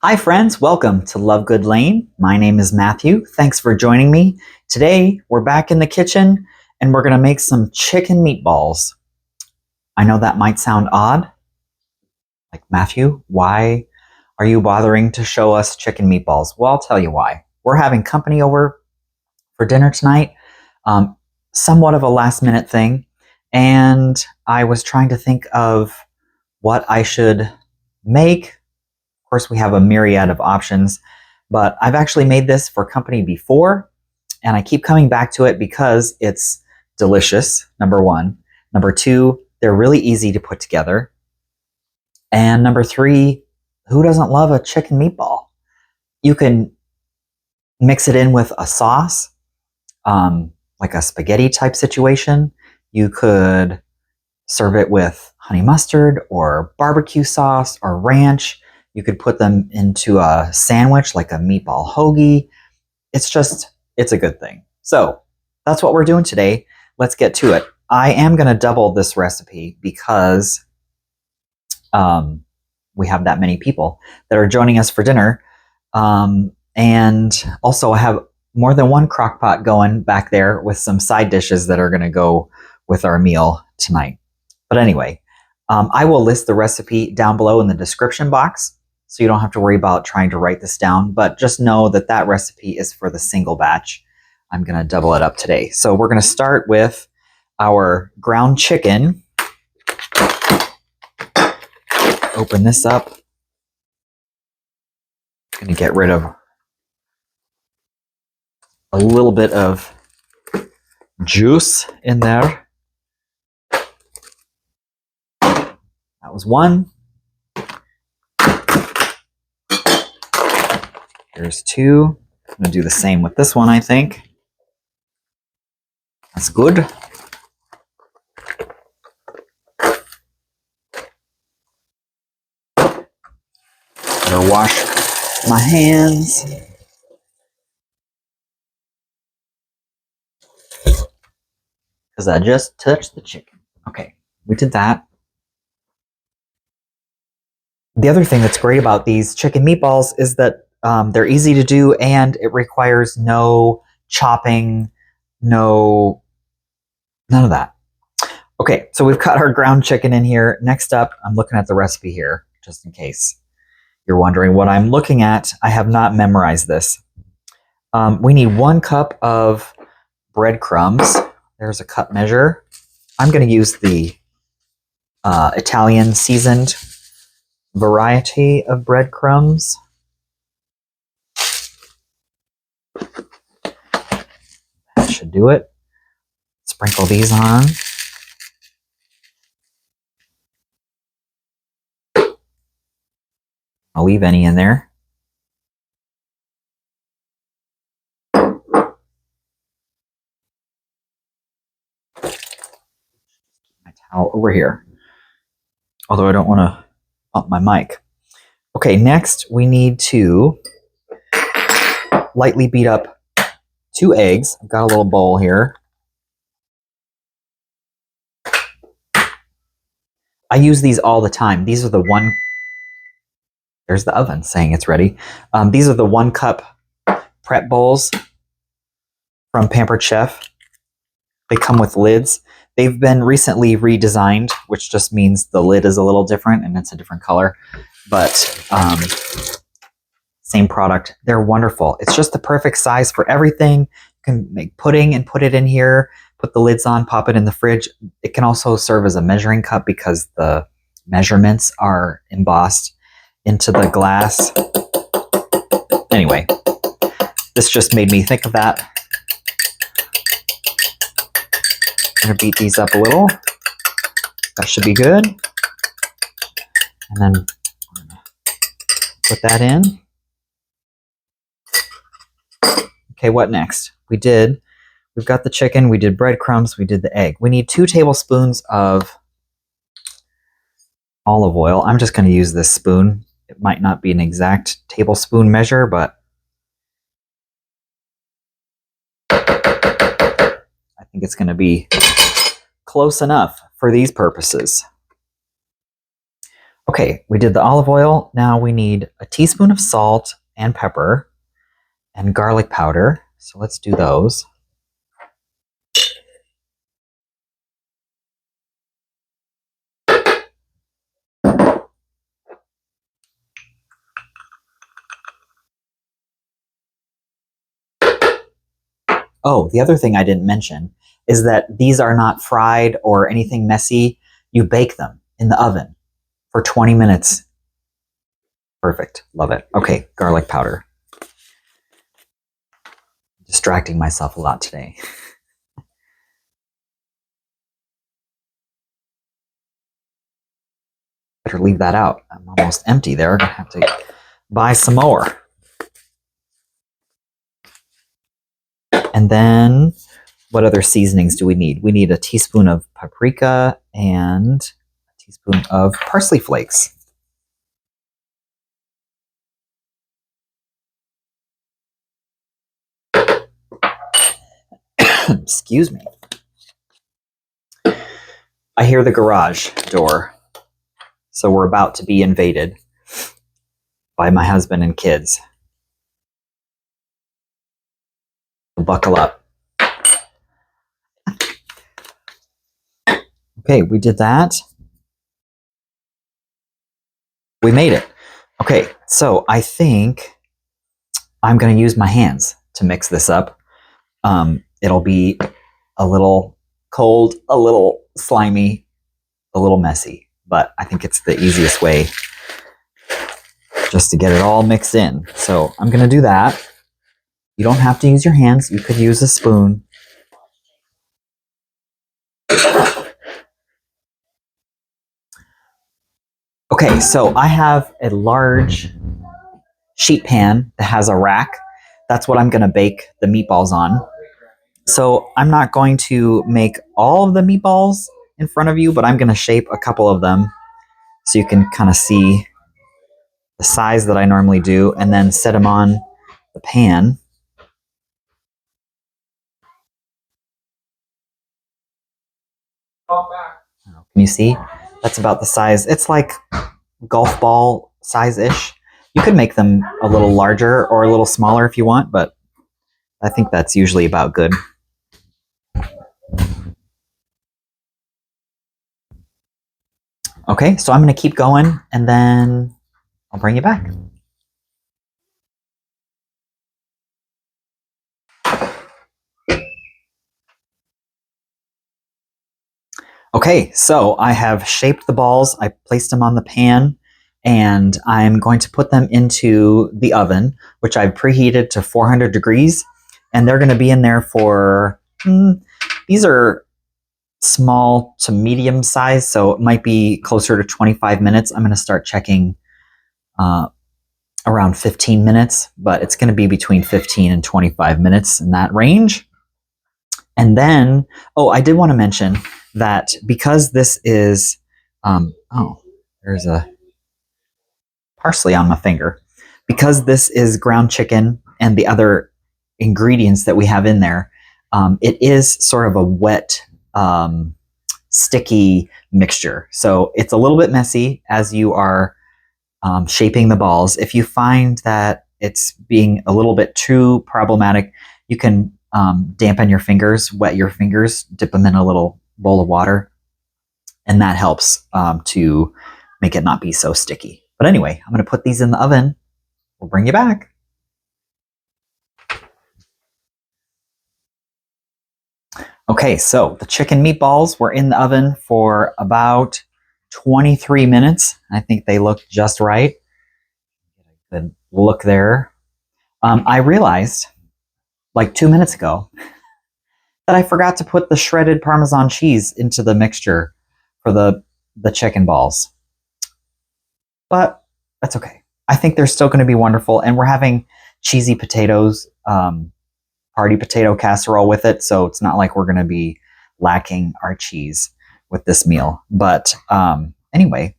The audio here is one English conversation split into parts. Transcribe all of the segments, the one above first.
Hi friends, welcome to Love Good Lane. My name is Matthew. Thanks for joining me. Today we're back in the kitchen and we're going to make some chicken meatballs. I know that might sound odd. Like, Matthew, why are you bothering to show us chicken meatballs? Well, I'll tell you why. We're having company over for dinner tonight. Somewhat of a last minute thing. And I was trying to think of what I should make. Of course, we have a myriad of options, but I've actually made this for company before, and I keep coming back to it because it's delicious, number one. Number two, they're really easy to put together. And number three, who doesn't love a chicken meatball? You can mix it in with a sauce, like a spaghetti type situation. You could serve it with honey mustard or barbecue sauce or ranch. You could put them into a sandwich like a meatball hoagie. It's a good thing. So that's what we're doing today. Let's get to it. I am going to double this recipe because we have that many people that are joining us for dinner. And also I have more than one crock pot going back there with some side dishes that are going to go with our meal tonight. But anyway, I will list the recipe down below in the description box, so you don't have to worry about trying to write this down, but just know that that recipe is for the single batch. I'm going to double it up today. So we're going to start with our ground chicken. Open this up. I'm going to get rid of a little bit of juice in there. That was one. There's two. I'm going to do the same with this one, I think. That's good. Gotta wash my hands. Because I just touched the chicken. Okay, we did that. The other thing that's great about these chicken meatballs is that they're easy to do and it requires no chopping, none of that. Okay, so we've got our ground chicken in here. Next up, I'm looking at the recipe here, just in case you're wondering what I'm looking at. I have not memorized this. We need 1 cup of breadcrumbs. There's a cup measure. I'm going to use the Italian seasoned variety of breadcrumbs. That should do it. Sprinkle these on. I'll leave any in there. My towel over here. Although I don't want to bump my mic. Okay, next we need to lightly beat up 2 eggs. I've got a little bowl here. I use these all the time. These are the one... There's the oven saying it's ready. These are the 1 cup prep bowls from Pampered Chef. They come with lids. They've been recently redesigned, which just means the lid is a little different and it's a different color. But same product. They're wonderful. It's just the perfect size for everything. You can make pudding and put it in here, put the lids on, pop it in the fridge. It can also serve as a measuring cup because the measurements are embossed into the glass. Anyway, this just made me think of that. I'm going to beat these up a little. That should be good. And then put that in. Okay, what next? We've got the chicken, we did breadcrumbs, we did the egg. We need 2 tablespoons of olive oil. I'm just going to use this spoon. It might not be an exact tablespoon measure, but I think it's going to be close enough for these purposes. Okay, we did the olive oil. Now we need a teaspoon of salt and pepper and garlic powder. So let's do those. Oh, the other thing I didn't mention is that these are not fried or anything messy. You bake them in the oven for 20 minutes. Perfect. Love it. Okay, garlic powder. Distracting myself a lot today. Better leave that out. I'm almost empty there. I'm gonna have to buy some more. And then what other seasonings do we need? We need a teaspoon of paprika and a teaspoon of parsley flakes. Excuse me. I hear the garage door. So we're about to be invaded by my husband and kids. Buckle up. Okay, we did that. We made it. Okay, so I think I'm going to use my hands to mix this up. It'll be a little cold, a little slimy, a little messy, but I think it's the easiest way just to get it all mixed in. So I'm going to do that. You don't have to use your hands. You could use a spoon. Okay, so I have a large sheet pan that has a rack. That's what I'm going to bake the meatballs on. So I'm not going to make all of the meatballs in front of you, but I'm going to shape a couple of them so you can kind of see the size that I normally do, and then set them on the pan. Can you see? That's about the size. It's like golf ball size-ish. You could make them a little larger or a little smaller if you want, but I think that's usually about good. Okay, so I'm going to keep going, and then I'll bring you back. Okay, so I have shaped the balls. I placed them on the pan, and I'm going to put them into the oven, which I've preheated to 400 degrees, and they're going to be in there for, these are small to medium size, so it might be closer to 25 minutes. I'm going to start checking around 15 minutes, but it's going to be between 15 and 25 minutes in that range. And then, oh, I did want to mention that because this is, oh, there's a parsley on my finger. Because this is ground chicken and the other ingredients that we have in there, it is sort of a wet, sticky mixture. So it's a little bit messy as you are shaping the balls. If you find that it's being a little bit too problematic, you can dampen your fingers, wet your fingers, dip them in a little bowl of water, and that helps to make it not be so sticky. But anyway, I'm going to put these in the oven. We'll bring you back. Okay, so the chicken meatballs were in the oven for about 23 minutes. I think they look just right. Good look there. I realized like 2 minutes ago that I forgot to put the shredded Parmesan cheese into the mixture for the chicken balls. But that's okay. I think they're still going to be wonderful. And we're having cheesy potatoes, party potato casserole with it. So it's not like we're going to be lacking our cheese with this meal. But anyway,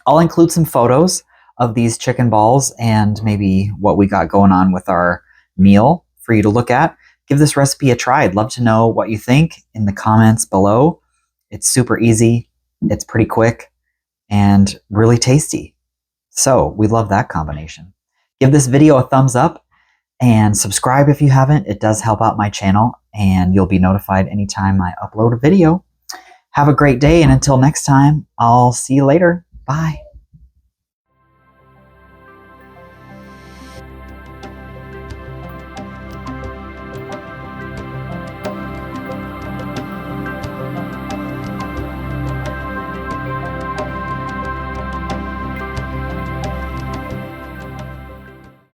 I'll include some photos of these chicken balls and maybe what we got going on with our meal for you to look at. Give this recipe a try. I'd love to know what you think in the comments below. It's super easy. It's pretty quick. and really tasty. So we love that combination. Give this video a thumbs up and subscribe if you haven't. It does help out my channel, and you'll be notified anytime I upload a video. Have a great day, and until next time, I'll see you later. Bye.